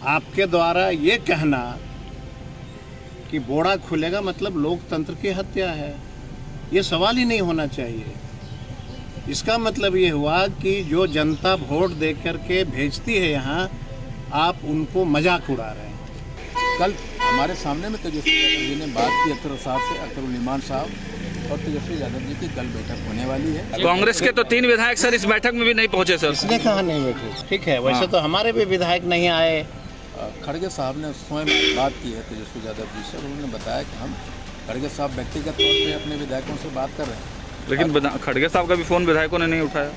आपके द्वारा ये कहना कि बोड़ा खुलेगा मतलब लोकतंत्र की हत्या है, ये सवाल ही नहीं होना चाहिए। इसका मतलब ये हुआ कि जो जनता वोट दे करके भेजती है यहाँ, आप उनको मजाक उड़ा रहे हैं। कल हमारे सामने में तेजस्वी यादव जी ने बात की अख्तर साहब से, अख्तर ईमान साहब और तेजस्वी यादव जी की कल बैठक होने वाली है। कांग्रेस के तो 3 विधायक सर इस बैठक में भी नहीं पहुंचे सर। इसने कहा नहीं बैठे, ठीक है, वैसे तो हमारे भी विधायक नहीं आए। खड़गे साहब ने स्वयं बात की है तेजस्वी यादव जी से, उन्होंने बताया कि हम खड़गे साहब व्यक्तिगत तौर पे अपने विधायकों से बात कर रहे हैं, लेकिन खड़गे साहब का भी फोन विधायकों ने नहीं उठाया।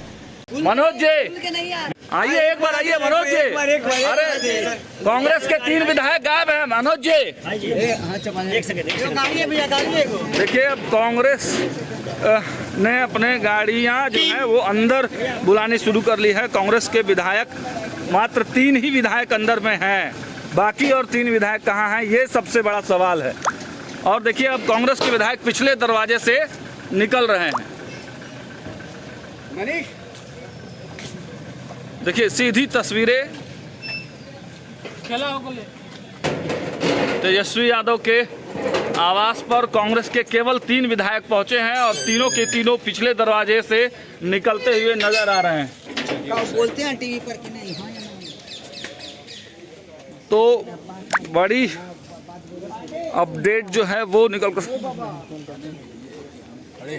मनोज जी आइए, एक बार आइए मनोज जी। अरे कांग्रेस के 3 विधायक गायब हैं मनोज जी। देखिए अब कांग्रेस ने अपने गाड़ियां जो है वो अंदर बुलानी शुरू कर ली है। कांग्रेस के विधायक मात्र 3 ही विधायक अंदर में हैं, बाकी और 3 विधायक कहाँ हैं, ये सबसे बड़ा सवाल है। और देखिए अब कांग्रेस के विधायक पिछले दरवाजे से निकल रहे हैं। देखिए सीधी तस्वीरें तेजस्वी यादव के आवास पर कांग्रेस के केवल 3 विधायक पहुंचे हैं और तीनों के तीनों पिछले दरवाजे से निकलते हुए नजर आ रहे हैं। बोलते हैं टीवी पर कि नहीं। तो बड़ी अपडेट जो है वो निकल कर खड़े।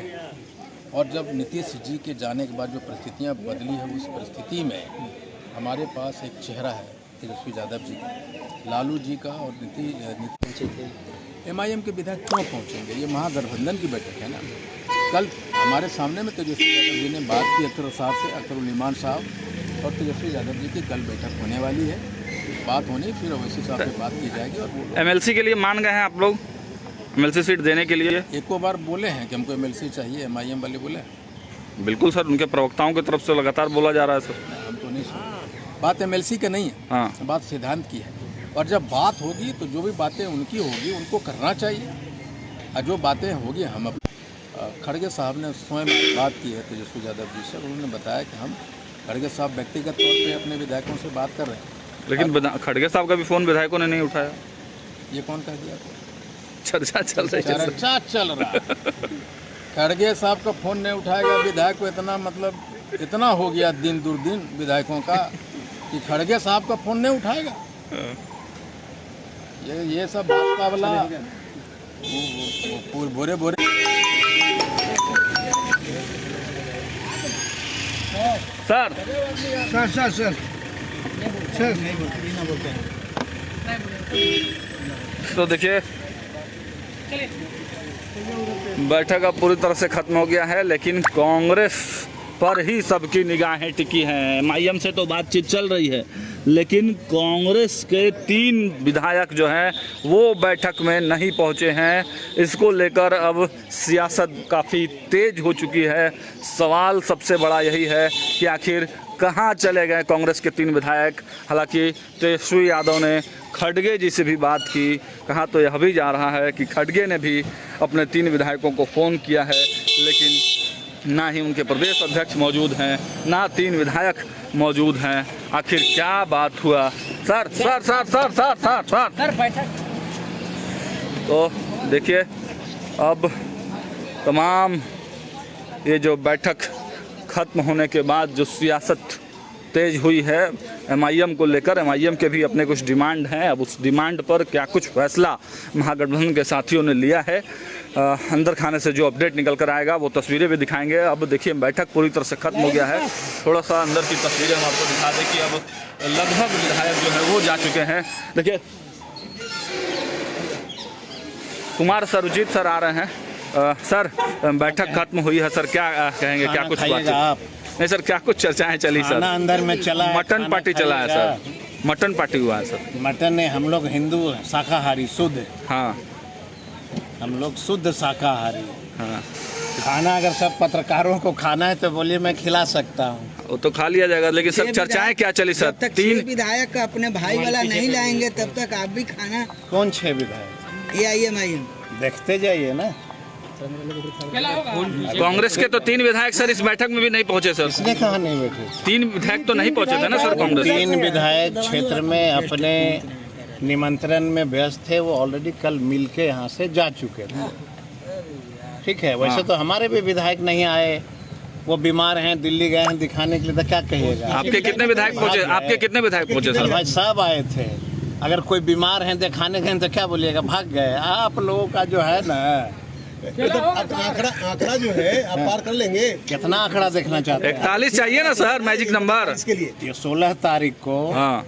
और जब नीतीश जी के जाने के बाद जो परिस्थितियां बदली है, उस परिस्थिति में हमारे पास एक चेहरा है तेजस्वी यादव जी का, लालू जी का और MIM के विधायक क्यों पहुंचेंगे? ये महागठबंधन की बैठक है ना। कल हमारे सामने में तेजस्वी यादव जी ने बात की अख्तर साहब से, अख्तर ईमान साहब और तेजस्वी यादव जी की कल बैठक होने वाली है। बात होनी, फिर ओवैसी साहब से बात की जाएगी। और MLC के लिए मान गए हैं आप लोग, MLC सीट देने के लिए? एक बार बोले हैं कि हमको MLC चाहिए, MIM वाले बोले हैं। बिल्कुल सर, उनके प्रवक्ताओं की तरफ से लगातार बोला जा रहा है सर। हम तो नहीं सुन, बात MLC का नहीं है, हाँ, बात सिद्धांत की है। और जब बात होगी तो जो भी बातें उनकी होगी उनको करना चाहिए, और जो बातें होगी हम खड़गे साहब ने स्वयं बात की है तेजस्वी यादव जी से, उन्होंने बताया कि हम खड़गे साहब व्यक्तिगत तौर पे अपने विधायकों से बात कर रहे हैं, लेकिन खड़गे साहब का भी फोन विधायकों ने नहीं उठाया। ये कौन कह दिया? चर्चा चल रही है, चर्चा चल रहा है। खड़गे साहब का फोन नहीं उठाएगा विधायक को, इतना मतलब इतना हो गया दिन दुर्दिन विधायकों का कि खड़गे साहब का फोन नहीं उठाएगा। ये सब बात का वाला बोरे बोरे। Sir sir sir sir sir नहीं बोलते हैं। तो देखिए बैठक अब पूरी तरह से खत्म हो गया है, लेकिन कांग्रेस पर ही सबकी निगाहें टिकी हैं। MIM से तो बातचीत चल रही है, लेकिन कांग्रेस के 3 विधायक जो हैं वो बैठक में नहीं पहुंचे हैं। इसको लेकर अब सियासत काफ़ी तेज हो चुकी है। सवाल सबसे बड़ा यही है कि आखिर कहाँ चले गए कांग्रेस के 3 विधायक। हालांकि तेजस्वी यादव ने खड़गे जी से भी बात की, कहा तो यह भी जा रहा है कि खड़गे ने भी अपने 3 विधायकों को फ़ोन किया है, लेकिन ना ही उनके प्रदेश अध्यक्ष मौजूद हैं, ना 3 विधायक मौजूद हैं। आखिर क्या बात हुआ? Sir sir sir sir sir sir sir sir बैठक तो देखिए अब तमाम ये जो बैठक ख़त्म होने के बाद जो सियासत तेज हुई है MIM को लेकर, MIM के भी अपने कुछ डिमांड हैं। अब उस डिमांड पर क्या कुछ फैसला महागठबंधन के साथियों ने लिया है, अंदर खाने से जो अपडेट निकल कर आएगा वो तस्वीरें भी दिखाएंगे। अब देखिए बैठक पूरी तरह से खत्म हो गया है। थोड़ा सा अंदर की तस्वीरें हम आपको दिखा दें कि अब लगभग विधायक जो है वो जा चुके हैं। देखिए कुमार सरजीत सर आ रहे हैं। सर बैठक खत्म हुई है सर, क्या कहेंगे, क्या कुछ बात? नहीं सर, क्या कुछ चर्चाएं चली सर? अंदर में चला, मटन पार्टी चला है सर, मटन पार्टी हुआ है सर। मटन है, हम लोग हिंदू शाकाहारी शुद्ध, हाँ हम लोग शुद्ध शाकाहारी। हाँ, खाना अगर सब पत्रकारों को खाना है तो बोलिए मैं खिला सकता हूँ, वो तो खा लिया जाएगा। लेकिन सर चर्चाएं क्या चली सर? 3 विधायक अपने भाई वाला नहीं लाएंगे तब तक आप भी खाना। कौन 6 विधायक? MIM देखते जाइए ना, कांग्रेस के तो 3 विधायक सर इस बैठक में भी नहीं पहुंचे सर। इसने कहा नहीं बैठे? 3 विधायक तो नहीं पहुंचे थे ना सर कांग्रेस। 3 विधायक क्षेत्र में अपने निमंत्रण में व्यस्त थे, वो ऑलरेडी कल मिल के यहाँ से जा चुके थे। ठीक है, वैसे तो हमारे भी विधायक नहीं आए, वो बीमार हैं, दिल्ली गए हैं दिखाने के लिए, तो क्या कहिएगा? आपके कितने विधायक पहुंचे? आपके कितने विधायक पहुंचे सर? भाई सब आए थे, अगर कोई बीमार हैं दिखाने गए तो क्या बोलिएगा, भाग गए। आप लोगों का जो है ना आंकड़ा जो है आप पार कर लेंगे। कितना आंकड़ा देखना चाहते हैं? 41 चाहिए ना सर, मैजिक नंबर। इसके लिए ये 16 तारीख को हाँ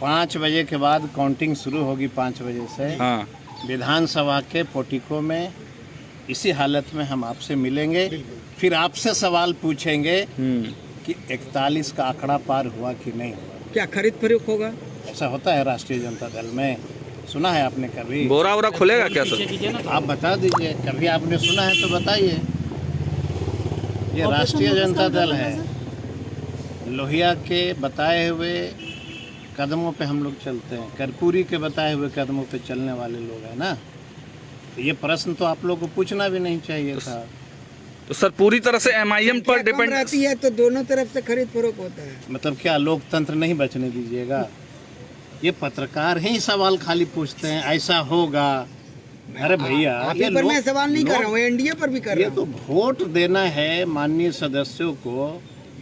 5 बजे के बाद काउंटिंग शुरू होगी। 5 बजे से हाँ विधानसभा के पोर्टिको में इसी हालत में हम आपसे मिलेंगे, फिर आपसे सवाल पूछेंगे कि 41 का आंकड़ा पार हुआ कि नहीं हुआ। क्या खरीद फरोख्त होगा? ऐसा होता है राष्ट्रीय जनता दल में? सुना है आपने कभी? बोरा वोरा खुलेगा क्या सर? आप बता दीजिए, कभी आपने सुना है तो बताइए। ये राष्ट्रीय जनता दल है, लोहिया के बताए हुए कदमों पे हम लोग चलते हैं, कर्पूरी के बताए हुए कदमों पे चलने वाले लोग हैं ना। तो ये प्रश्न तो आप लोग को पूछना भी नहीं चाहिए था। तो सर पूरी तरह से MIM पर डिपेंड रहती है तो दोनों तरफ से खरीद फरोख्त होता है। मतलब क्या लोकतंत्र नहीं बचने दीजिएगा? ये पत्रकार ही सवाल खाली पूछते हैं, ऐसा होगा। अरे भैया, ये पर मैं सवाल नहीं कर रहा हूँ, एनडीए पर भी कर रहा ये तो वोट देना है माननीय सदस्यों को,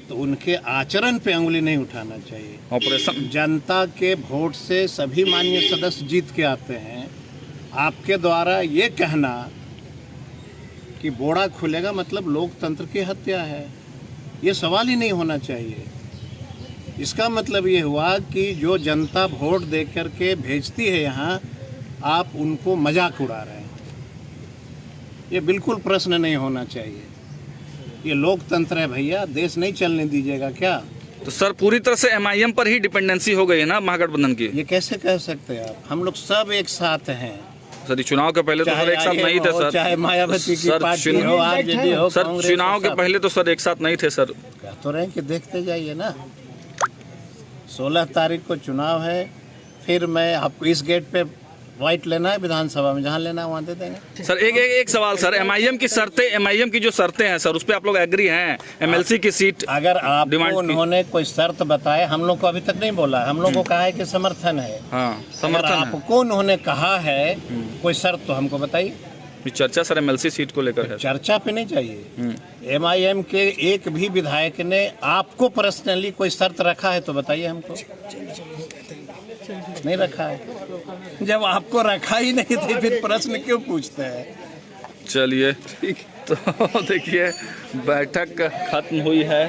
तो उनके आचरण पे अंगुली नहीं उठाना चाहिए। ऑपरेशन जनता के वोट से सभी माननीय सदस्य जीत के आते हैं। आपके द्वारा ये कहना कि बोड़ा खुलेगा मतलब लोकतंत्र की हत्या है, ये सवाल ही नहीं होना चाहिए। इसका मतलब ये हुआ कि जो जनता वोट दे करके भेजती है यहाँ, आप उनको मजाक उड़ा रहे हैं। ये बिल्कुल प्रश्न नहीं होना चाहिए। ये लोकतंत्र है भैया, देश नहीं चलने दीजिएगा क्या? तो सर पूरी तरह से MIM पर ही डिपेंडेंसी हो गई है ना महागठबंधन की। ये कैसे कह सकते हैं आप? हम लोग सब एक साथ हैं। सर चुनाव के पहले तो सर एक साथ नहीं थे सर। चाहे मायावती की सर, पार्टी हो, आरजेडी हो, सर कांग्रेस चुनाव हो, के सब। पहले तो सर एक साथ नहीं थे सर। कह तो रहे हैं कि देखते जाइए ना। 16 तारीख को चुनाव है, फिर मैं आपको इस गेट पे वाइट लेना है, विधानसभा में जहाँ लेना है वहाँ दे देंगे। सर एक सवाल सर, MIM की शर्तें, MIM की जो शर्तें हैं सर, उस पर आप लोग एग्री हैं? MLC की सीट अगर आप डिमांड की। उन्होंने कोई शर्त बताए, हम लोग को अभी तक नहीं बोला, हम लोग को कहा है कि समर्थन है। हाँ अगर समर्थन है। आपको उन्होंने कहा है कोई शर्त तो हमको बताइए। ये चर्चा सर MLC सीट को लेकर है। चर्चा पे नहीं चाहिए। MIM के एक भी विधायक ने आपको पर्सनली कोई शर्त रखा है तो बताइए हमको। नहीं रखा है। जब आपको रखा ही नहीं थी फिर प्रश्न क्यों पूछते हैं? चलिए तो देखिए बैठक खत्म हुई है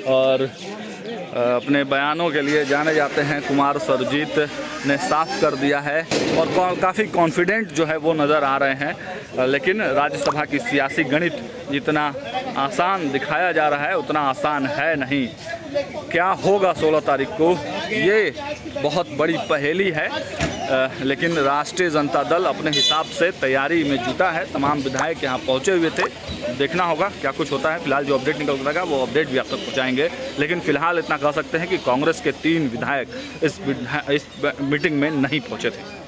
और अपने बयानों के लिए जाने जाते हैं कुमार सर्वजीत ने साफ कर दिया है और काफ़ी कॉन्फिडेंट जो है वो नज़र आ रहे हैं। लेकिन राज्यसभा की सियासी गणित जितना आसान दिखाया जा रहा है उतना आसान है नहीं। क्या होगा 16 तारीख को, ये बहुत बड़ी पहेली है। लेकिन राष्ट्रीय जनता दल अपने हिसाब से तैयारी में जुटा है। तमाम विधायक यहाँ पहुँचे हुए थे, देखना होगा क्या कुछ होता है। फिलहाल जो अपडेट निकल रहेगा वो अपडेट भी आप तक पहुँचाएंगे। लेकिन फिलहाल इतना कह सकते हैं कि कांग्रेस के 3 विधायक इस मीटिंग में नहीं पहुँचे थे।